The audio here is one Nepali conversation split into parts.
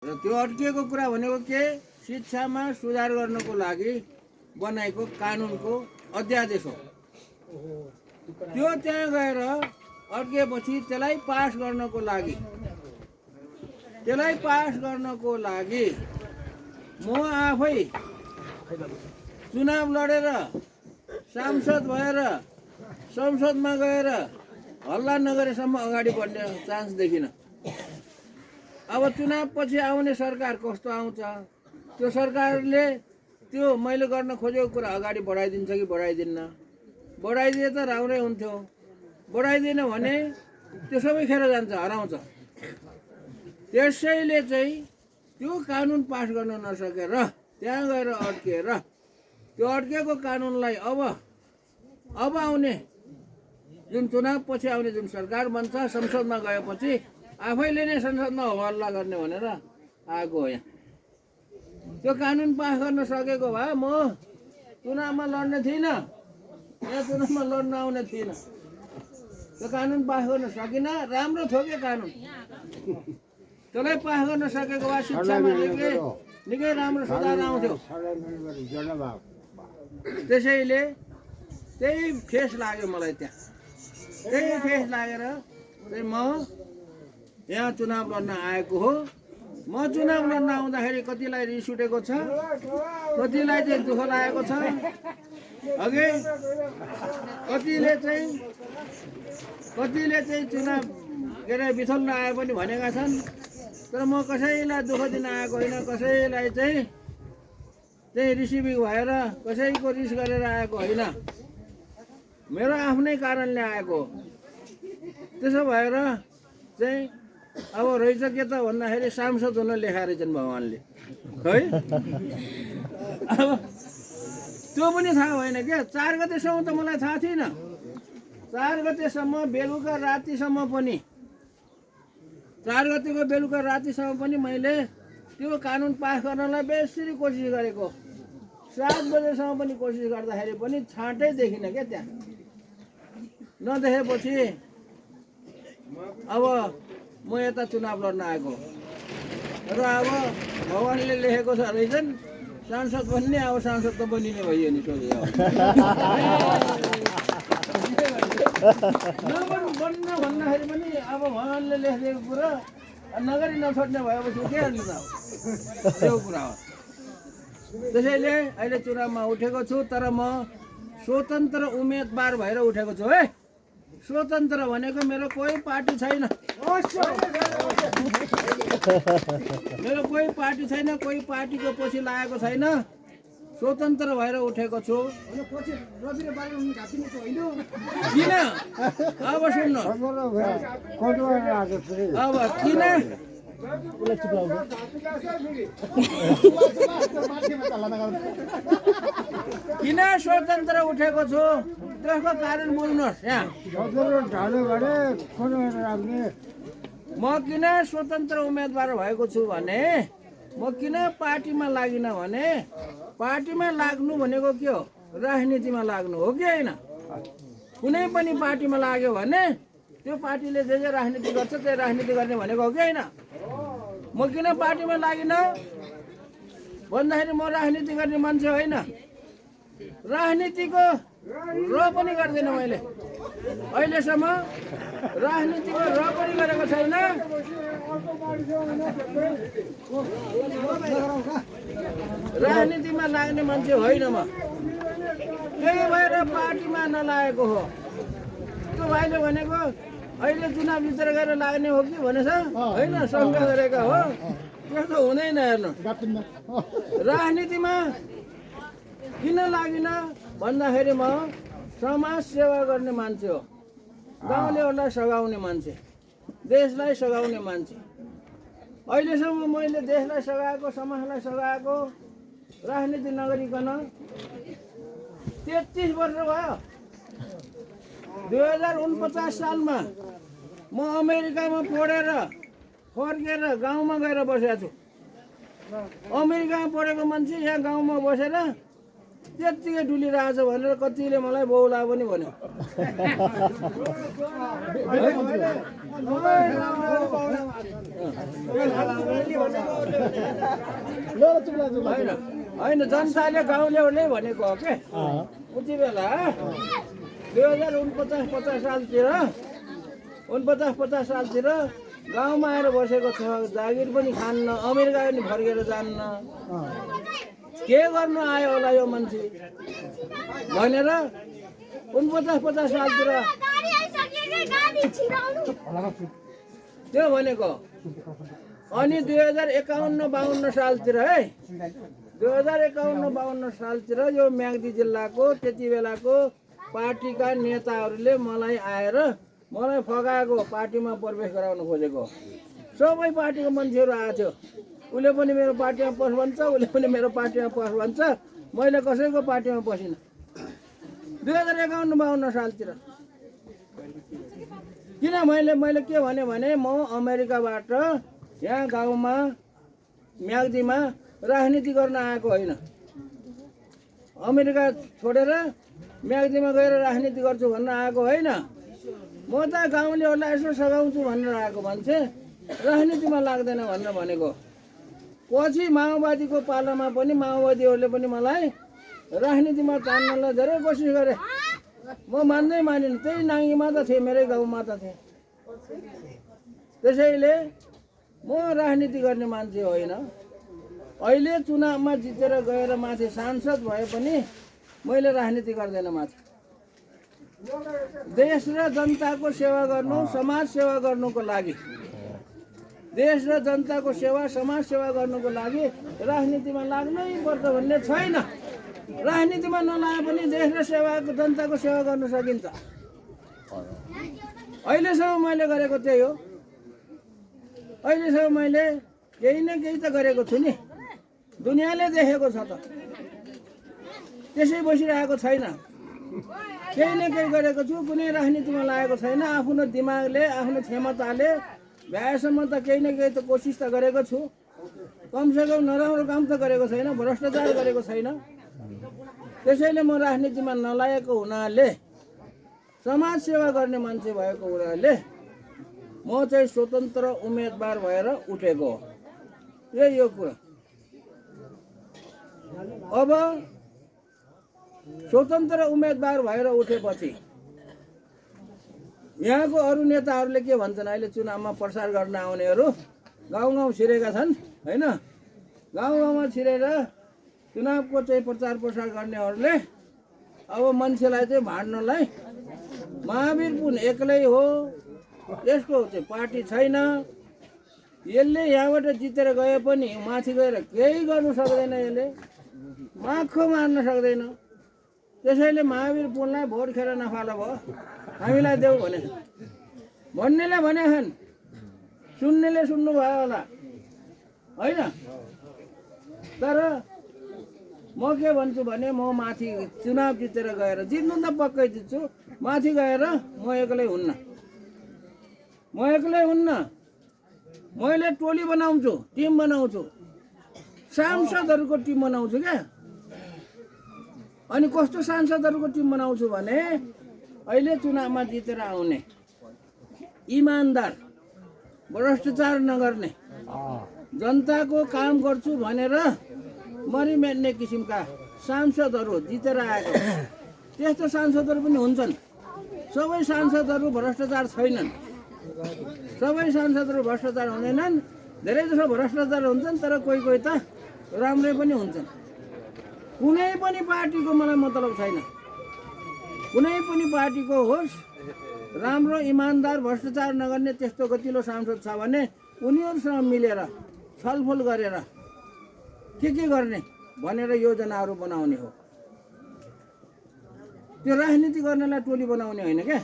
र त्यो अड्किएको कुरा भनेको के, शिक्षामा सुधार गर्नको लागि बनाएको कानुनको अध्यादेश हो। त्यो त्यहाँ गएर अड्किएपछि त्यसलाई पास गर्नको लागि म आफै चुनाव लडेर सांसद भएर संसदमा गएर हल्ला नगरेसम्म अगाडि बढ्ने चान्स देखिन। अब चुनाव पछि आउने सरकार कस्तो आउँछ, त्यो सरकारले त्यो मैले गर्न खोजेको कुरा अगाडि बढाइदिन्छ कि बढाइदिन्न। बढाइदिए त राम्रै हुन्थ्यो, बढाइदिएन भने त्यो सबै खेर जान्छ, हराउँछ। त्यसैले चाहिँ त्यो कानुन पास गर्न नसकेर त्यहाँ गएर अड्किएर त्यो अड्किएको कानुनलाई अब आउने जुन चुनाव पछि आउने जुन सरकार बन्छ, संसदमा गएपछि आफैले नै संसदमा हल्ला गर्ने भनेर आएको हो। यहाँ त्यो कानुन पास गर्न सकेको भए म चुनावमा लड्ने थिइनँ, यहाँ चुनावमा लड्न आउने थिइनँ। त्यो कानुन पास गर्न सकिनँ, राम्रो थियो के कानुन। त्यसलाई पास गर्न सकेको भए शिक्षामा निकै राम्रो सुधार आउँथ्यो। त्यसैले त्यही ठेस लाग्यो मलाई, त्यही ठेस लागेर चाहिँ म यहाँ चुनाव लड्न आएको हो। म चुनाव लड्न आउँदाखेरि कतिलाई रिस उठेको छ, कतिलाई चाहिँ दुःख लागेको छ, अघि कतिले चाहिँ चुनाव के अरे बिथोल्न आए पनि भनेका छन्। तर म कसैलाई दुःख दिन आएको होइन, कसैलाई चाहिँ रिसिभिङ भएर कसैको रिस गरेर आएको होइन, मेरो आफ्नै कारणले आएको। त्यसो भएर चाहिँ अब रहेछ के त भन्दाखेरि सांसद हुन लेखा रहेछन् भगवान्ले है। अब त्यो पनि थाहा भएन क्या। 4 गतेसम्म त मलाई थाहा थिएन। 4 गतेसम्म बेलुका रातिसम्म पनि 4 गतेको बेलुका रातिसम्म पनि मैले त्यो कानुन पास गर्नलाई बेसरी कोसिस गरेको। 7 बजेसम्म पनि कोसिस गर्दाखेरि पनि छाँटै देखिन क्या त्यहाँ। नदेखेपछि अब म यता चुनाव लड्न आएको र अब भगवान्ले लेखेको छ रहेछन् सांसद बन्ने। अब सांसद त बनिने भइयो नि सोझै। बन्न भन्दाखेरि पनि अब भगवान्ले लेखिदिएको कुरा नगरी नछोड्ने भएपछि के गर्नु त, त्यो कुरा हो। त्यसैले अहिले चुनावमा उठेको छु, तर म स्वतन्त्र उम्मेदवार भएर उठेको छु है। स्वतन्त्र भनेको मेरो कोही पार्टी छैन, मेरो कोही पार्टी छैन, कोही पार्टीको पछि लागेको छैन। स्वतन्त्र भएर उठेको छु। किन अब सुन्नु, अब किन स्वतन्त्र उठेको छु त्यसको कारण बुझ्नुहोस्। यहाँ म किन स्वतन्त्र उम्मेदवार भएको छु भने, म किन पार्टीमा लागिनँ भने, पार्टीमा लाग्नु भनेको के हो, राजनीतिमा लाग्नु हो कि होइन। कुनै पनि पार्टीमा लाग्यो भने त्यो पार्टीले जे जे राजनीति गर्छ त्यही राजनीति गर्ने भनेको हो कि होइन। म किन पार्टीमा लागिनँ भन्दाखेरि म राजनीति गर्ने मान्छे होइन। राजनीतिको र पनि गर्दैन मैले अहिलेसम्म, राजनीतिको र पनि गरेको छैन। राजनीतिमा लाग्ने मान्छे होइन म, त्यही भएर पार्टीमा नलागेको हो। त्यो भाइले भनेको अहिले चुनाव जितेर गएर लाग्ने हो कि भनेछ, होइन, शङ्का गरेका हो। त्यस्तो हुँदैन। हेर्नु, राजनीतिमा किन लागिन भन्दाखेरि म समाज सेवा गर्ने मान्छे हो, गाउँलेहरूलाई सघाउने मान्छे, देशलाई सघाउने मान्छे। अहिलेसम्म मैले देशलाई सघाएको, समाजलाई सघाएको, राजनीति नगरिकन 33 वर्ष भयो। 2049 सालमा म अमेरिकामा पढेर फर्केर गाउँमा गएर बसेको छु। अमेरिकामा पढेको मान्छे यहाँ गाउँमा बसेर त्यत्तिकै डुलिरहेछ भनेर कतिले मलाई बौला पनि भन्यो। होइन जनताले गाउँलेहरूले भनेको हो के उति बेला 2049-50 सालतिर 49-50 सालतिर गाउँमा आएर बसेको छ, जागिर पनि खान्न, अमेरिका पनि फर्केर जान्न, के गर्नु आयो होला यो मान्छे भनेर 49-50 सालतिर त्यो भनेको। अनि 2051-52 सालतिर है 2051-52 सालतिर यो म्याग्दी जिल्लाको त्यति बेलाको पार्टीका नेताहरूले मलाई आएर मलाई फगाएको, पार्टीमा प्रवेश गराउन खोजेको। सबै पार्टीको मान्छेहरू आएको थियो। उसले पनि मेरो पार्टीमा पस भन्छ, उसले पनि मेरो पार्टीमा पस भन्छ। मैले कसैको पार्टीमा पसिनँ 2051-52 सालतिर। किन मैले के भने म अमेरिकाबाट यहाँ गाउँमा म्याग्दीमा राजनीति गर्न आएको होइन। अमेरिका छोडेर म्याग्दीमा गएर राजनीति गर्छु भन्न आएको होइन। म त गाउँलेहरूलाई यसो सघाउँछु भनेर आएको मान्छे, राजनीतिमा लाग्दैन भनेर भनेको। पछि माओवादीको पालामा पनि माओवादीहरूले पनि मलाई राजनीतिमा तान्नलाई धेरै कोसिस गरे। म मान्दै मानिनँ, त्यही नाङ्गीमा त थिएँ, मेरै गाउँमा त थिएँ। त्यसैले म राजनीति गर्ने मान्छे होइन। अहिले चुनावमा जितेर गएर माथि सांसद भए पनि मैले राजनीति गर्दैन। माथि देश र जनताको सेवा गर्नु, समाज सेवा गर्नुको लागि, देश र जनताको सेवा, समाज सेवा गर्नुको लागि राजनीतिमा लाग्नै पर्छ भन्ने छैन। राजनीतिमा नलागे पनि देश र सेवाको, जनताको सेवा गर्न सकिन्छ। अहिलेसम्म मैले गरेको त्यही हो। अहिलेसम्म मैले केही न केही त गरेको छु नि, दुनियाँले देखेको छ त। त्यसै बसिरहेको छैन, केही न केही गरेको छु। कुनै राजनीतिमा लागेको छैन। आफ्नो दिमागले, आफ्नो क्षमताले भ्याएसम्म त केही न केही त कोसिस त गरेको छु। कमसेकम नराम्रो काम त गरेको छैन, भ्रष्टाचार गरेको छैन। त्यसैले म राजनीतिमा नलागेको हुनाले, समाज सेवा गर्ने मान्छे भएको हुनाले म चाहिँ स्वतन्त्र उम्मेदवार भएर उठेको हो। यही हो कुरा। अब स्वतन्त्र उम्मेदवार भएर उठेपछि यहाँको अरू नेताहरूले के भन्छन्? अहिले चुनावमा प्रचार गर्न आउनेहरू गाउँ गाउँ छिरेका छन् होइन। गाउँ गाउँमा छिरेर चुनावको चाहिँ प्रचार प्रसार गर्नेहरूले अब मान्छेलाई चाहिँ भाड्नलाई महावीर पुन एक्लै हो, यसको चाहिँ पार्टी छैन, यसले यहाँबाट जितेर गए पनि माथि गएर केही गर्नु सक्दैन, यसले माखो मार्न सक्दैन। त्यसैले महावीर पुनलाई भोट खेर नफालो भयो, हामीलाई देऊ भने भन्नेले भनेछन्, सुन्नेले सुन्नुभयो होला होइन। तर म के भन्छु भने म माथि चुनाव जितेर गएर, जित्नु त पक्कै जित्छु, माथि गएर म एक्लै हुन्न। म एक्लै हुन्न, मैले टोली बनाउँछु, टिम बनाउँछु, सांसदहरूको टिम बनाउँछु क्या। अनि कस्तो सांसदहरूको टिम बनाउँछु भने अहिले चुनावमा जितेर आउने, इमान्दार, भ्रष्टाचार नगर्ने, जनताको काम गर्छु भनेर मरिमेट्ने किसिमका सांसदहरू जितेर आएको। त्यस्तो सांसदहरू पनि हुन्छन्। सबै सांसदहरू भ्रष्टाचार छैनन्, सबै सांसदहरू भ्रष्टाचार हुँदैनन्। धेरै जसो भ्रष्टाचार हुन्छन्, तर कोही कोही त राम्रै पनि हुन्छन्। कुनै पनि पार्टीको मलाई मतलब छैन। कुनै पनि पार्टीको होस्, राम्रो इमान्दार भ्रष्टाचार नगर्ने त्यस्तो गतिलो सांसद छ भने उनीहरूसँग मिलेर छलफल गरेर के गर्ने भनेर योजनाहरू बनाउने हो। त्यो राजनीति गर्नलाई टोली बनाउने होइन क्या।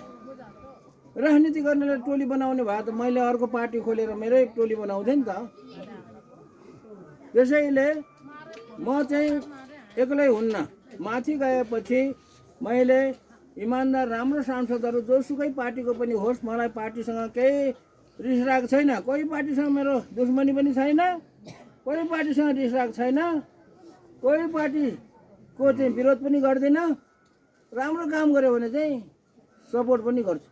राजनीति गर्नलाई टोली बनाउने भए त मैले अर्को पार्टी खोलेर मेरै टोली बनाउँथेँ नि त। त्यसैले म चाहिँ एक्लै हुन्न। माथि गएपछि मैले इमान्दार राम्रो सांसदहरू जोसुकै पार्टीको पनि होस्, मलाई पार्टीसँग केही रिस राग छैन। कोही पार्टीसँग मेरो दुश्मनी पनि छैन, कोही पार्टीसँग रिस राग छैन, कोही पार्टी को चाहिँ विरोध पनि गर्दिनँ, राम्रो काम गर्यो भने चाहिँ सपोर्ट पनि गर्छु।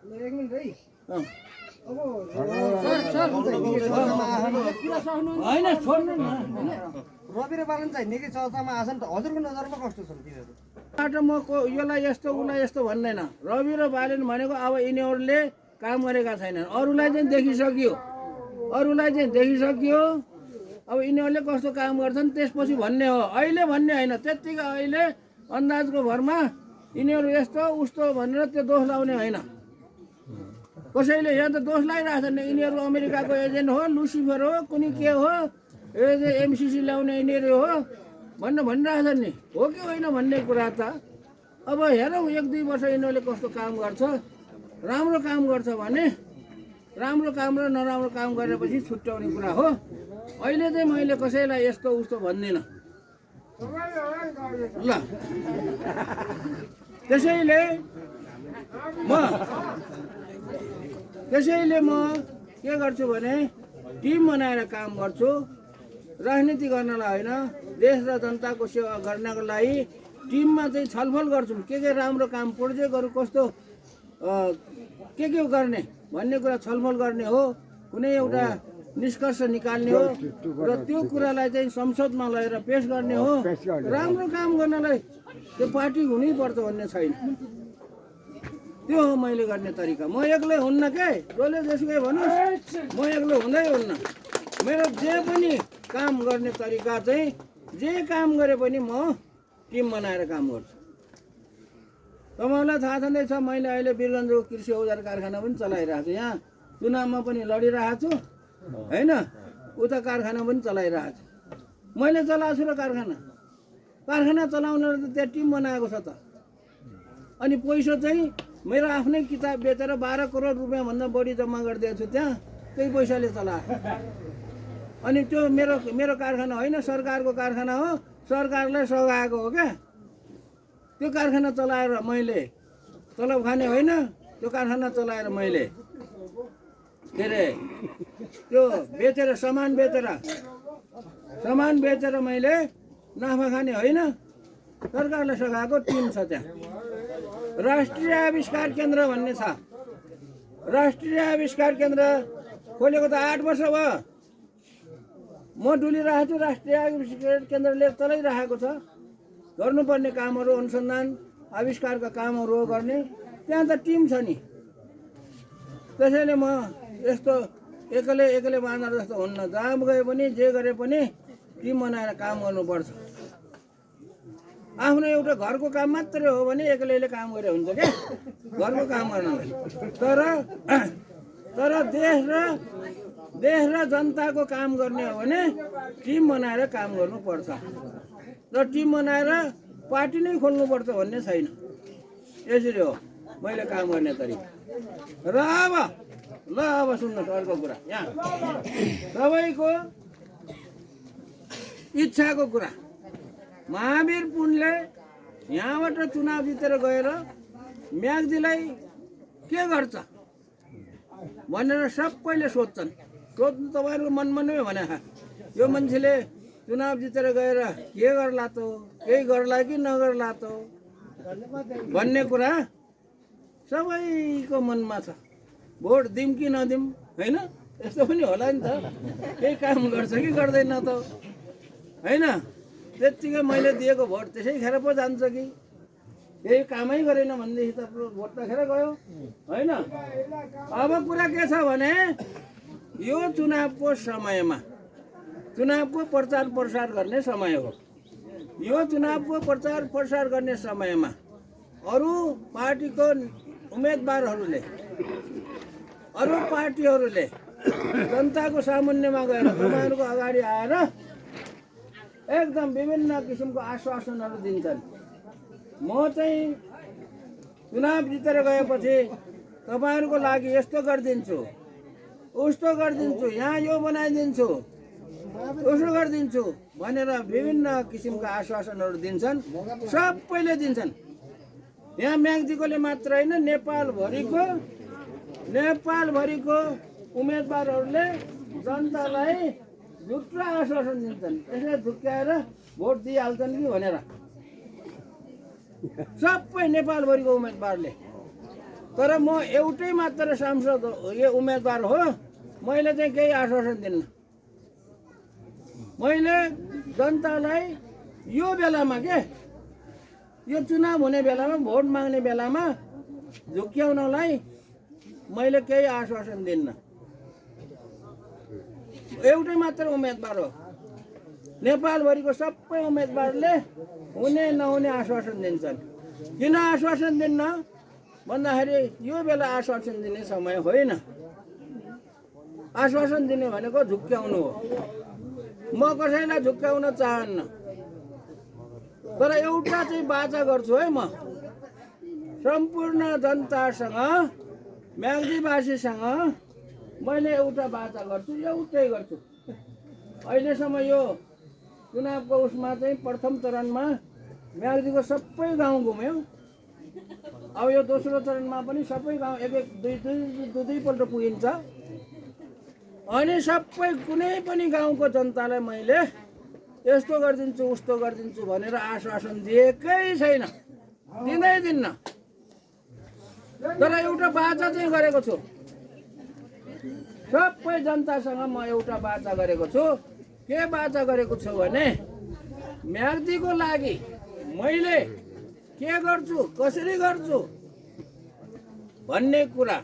होइन छोड्नु न, रवि र बालन चाहिँ निकै चर्चामा आछन् त, हजुरको नजरमा कस्तो छन् तिनीहरू? म यसलाई यस्तो उसलाई यस्तो भन्दैन। रवि र बालन भनेको अब यिनीहरूले काम गरेका छैनन्, अरूलाई चाहिँ देखिसकियो, अब यिनीहरूले कस्तो काम गर्छन् त्यसपछि भन्ने हो, अहिले भन्ने होइन। त्यत्तिकै अहिले अन्दाजको भरमा यिनीहरू यस्तो उस्तो भनेर त्यो दोष लाउने होइन। कसैले यहाँ त दोष लगाइरहेछन्, यिनीहरू अमेरिकाको एजेन्ट हो, लुसिफर हो, कुनै के हो, यो चाहिँ एमसिसी ल्याउने यिनीहरू हो भनिरहेछन् नि, हो कि होइन भन्ने कुरा त अब हेरौँ 1-2 वर्ष यिनीहरूले कस्तो काम गर्छ। राम्रो काम गर्छ भने राम्रो काम र नराम्रो काम गरेपछि छुट्याउने कुरा हो। अहिले चाहिँ मैले कसैलाई यस्तो उस्तो भन्दिनँ ल। त्यसैले म के गर्छु भने टिम बनाएर काम गर्छु, राजनीति गर्नलाई होइन, देश र जनताको सेवा गर्नको लागि टिममा चाहिँ छलफल गर्छौँ। के राम्रो काम, प्रोजेक्टहरू कस्तो के गर्ने भन्ने कुरा छलफल गर्ने हो, कुनै एउटा निष्कर्ष निकाल्ने हो र त्यो कुरालाई चाहिँ संसदमा लगेर पेश गर्ने हो। राम्रो काम गर्नलाई त्यो पार्टी हुनैपर्छ भन्ने छैन, त्यो हो मैले गर्ने तरिका। म एक्लै हुन्न के, जसले जेसुकै भन्नुहोस्, म एक्लै हुँदै हुन्न। मेरो जे पनि काम गर्ने तरिका चाहिँ जे काम गरे पनि म टिम बनाएर काम गर्छु। तपाईँलाई थाहा छँदैछ मैले अहिले वीरगञ्जको कृषि औजार कारखाना पनि चलाइरहेको छु, यहाँ चुनावमा पनि लडिरहेको छु होइन, उता कारखाना पनि चलाइरहेको छु। मैले चलाएको छु र कारखाना चलाउनेले त त्यहाँ टिम बनाएको छ त। अनि पैसा चाहिँ मेरो आफ्नै किताब बेचेर 12 करोड रुपियाँभन्दा बढी जम्मा गरिदिएको छु त्यहाँ, त्यही पैसाले चलाएको। अनि त्यो मेरो कारखाना होइन, सरकारको कारखाना हो, सरकारलाई सघाएको हो क्या। त्यो कारखाना चलाएर मैले तलब खाने होइन, त्यो कारखाना चलाएर मैले के अरे त्यो बेचेर सामान बेचेर मैले नाफा खाने होइन, सरकारले सघाएको टिम छ त्यहाँ। राष्ट्रिय आविष्कार केन्द्र भन्ने छ, राष्ट्रिय आविष्कार केन्द्र खोलेको त 8 वर्ष भयो। म डुलिरहेको छु, राष्ट्रिय आविष्कार केन्द्रले चलाइरहेको छ। गर्नुपर्ने कामहरू, अनुसन्धान आविष्कारका कामहरू गर्ने त्यहाँ त टिम छ नि। त्यसैले म यस्तो एक्लै बाँदर जस्तो हुन्न, जहाँ गए पनि जे गरे पनि टिम बनाएर काम गर्नुपर्छ। आफ्नो एउटा घरको काम मात्रै हो भने एक्लैले काम गरे हुन्छ क्या, घरको काम गर्नलाई। तर देश र जनताको काम गर्ने हो भने टिम बनाएर काम गर्नुपर्छ र टिम बनाएर पार्टी नै खोल्नुपर्छ भन्ने छैन। यसरी हो मैले काम गर्ने तरिका। र अब सुन्नुहोस् अर्को कुरा, यहाँ सबैको इच्छाको कुरा। महावीर पुनले यहाँबाट चुनाव जितेर गएर म्याग्दीलाई के गर्छ भनेर सबैले सोध्छन्। सोध्नु तपाईँहरूको मनमा नै भने यो मान्छेले चुनाव जितेर गएर के गर्ला त, केही गर्ला कि नगर्ला त भन्ने कुरा सबैको मनमा छ। भोट दिउँ कि नदिउँ होइन, यस्तो पनि होला नि त, केही काम गर्छ कि गर्दैन त होइन। त्यत्तिकै मैले दिएको भोट त्यसै खेर पो जान्छ कि केही कामै गरेन भनेदेखि त भोट त खेर गयो होइन। अब कुरा के छ भने यो चुनावको समयमा चुनावको प्रचार प्रसार गर्ने समय हो। यो चुनावको प्रचार प्रसार गर्ने समयमा अरू पार्टीको उम्मेदवारहरूले, अरू पार्टीहरूले जनताको सामुन्नेमा गएर तपाईँहरूको अगाडि आएर एकदम विभिन्न किसिमको आश्वासनहरू दिन्छन्। म चाहिँ चुनाव जितेर गएपछि तपाईँहरूको लागि यस्तो गरिदिन्छु, उस्तो गरिदिन्छु, यहाँ यो बनाइदिन्छु, उसो गरिदिन्छु भनेर विभिन्न किसिमका आश्वासनहरू दिन्छन्, सबैले दिन्छन्। यहाँ म्याग्दीकोले मात्र होइन, नेपालभरिको उम्मेदवारहरूले जनतालाई झुक्रा आश्वासन दिन्छन्, त्यसले झुक्क्याएर भोट दिइहाल्छन् कि भनेर। सबै नेपालभरिको उम्मेदवारले। तर म एउटै मात्र सांसद यो उम्मेदवार हो, मैले चाहिँ केही आश्वासन दिन्न। मैले जनतालाई यो बेलामा के यो चुनाव हुने बेलामा भोट माग्ने बेलामा झुक्क्याउनलाई मैले केही आश्वासन दिन्न। एउटै मात्र उम्मेदवार हो। नेपालभरिको सबै उम्मेदवारले हुने नहुने आश्वासन दिन्छन्। किन आश्वासन दिन्न भन्दाखेरि यो बेला आश्वासन दिने समय होइन। आश्वासन दिने भनेको झुक्क्याउनु हो। म कसैलाई झुक्क्याउन चाहन्न। तर एउटा चाहिँ वाचा गर्छु है, म सम्पूर्ण जनतासँग म्याग्दीवासीसँग मैले एउटा वाचा गर्छु, एउटै गर्छु। अहिलेसम्म यो चुनावको उसमा चाहिँ प्रथम चरणमा म्याग्दीको सबै गाउँ घुम्यो। अब यो दोस्रो चरणमा पनि सबै गाउँ एक दुईपल्ट पुगिन्छ। अनि सबै कुनै पनि गाउँको जनतालाई मैले यस्तो गरिदिन्छु उस्तो गरिदिन्छु भनेर आश्वासन दिएकै छैन, दिँदै दिन्न। तर एउटा वाचा चाहिँ गरेको छु। सबै जनतासँग म एउटा वाचा गरेको छु। के वाचा गरेको छु भने म्याग्दीको लागि मैले के गर्छु, कसरी गर्छु भन्ने कुरा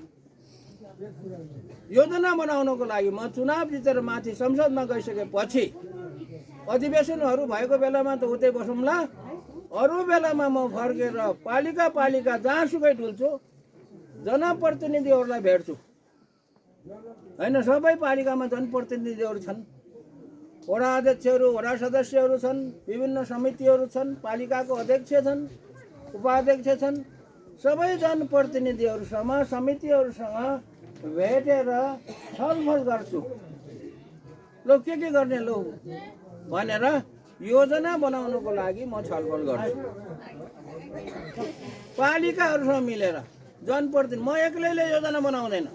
योजना बनाउनको लागि म चुनाव जितेर माथि संसदमा गइसकेपछि अधिवेशनहरू भएको बेलामा त उतै बसौँला, अरू बेलामा म फर्केर पालिका पालिका जहाँसुकै डुल्छु, जनप्रतिनिधिहरूलाई भेट्छु। होइन, सबै पालिकामा जनप्रतिनिधिहरू छन्, वडा अध्यक्षहरू, वडा सदस्यहरू छन्, विभिन्न समितिहरू छन्, पालिकाको अध्यक्ष छन्, उपाध्यक्ष छन्। सबै जनप्रतिनिधिहरूसँग समितिहरूसँग भेटेर छलफल गर्छु। ल के गर्ने लो भनेर योजना बनाउनको लागि म छलफल गर्छु। पालिकाहरूसँग मिलेर जनप्रतिनिधि, म एक्लैले योजना बनाउँदैन।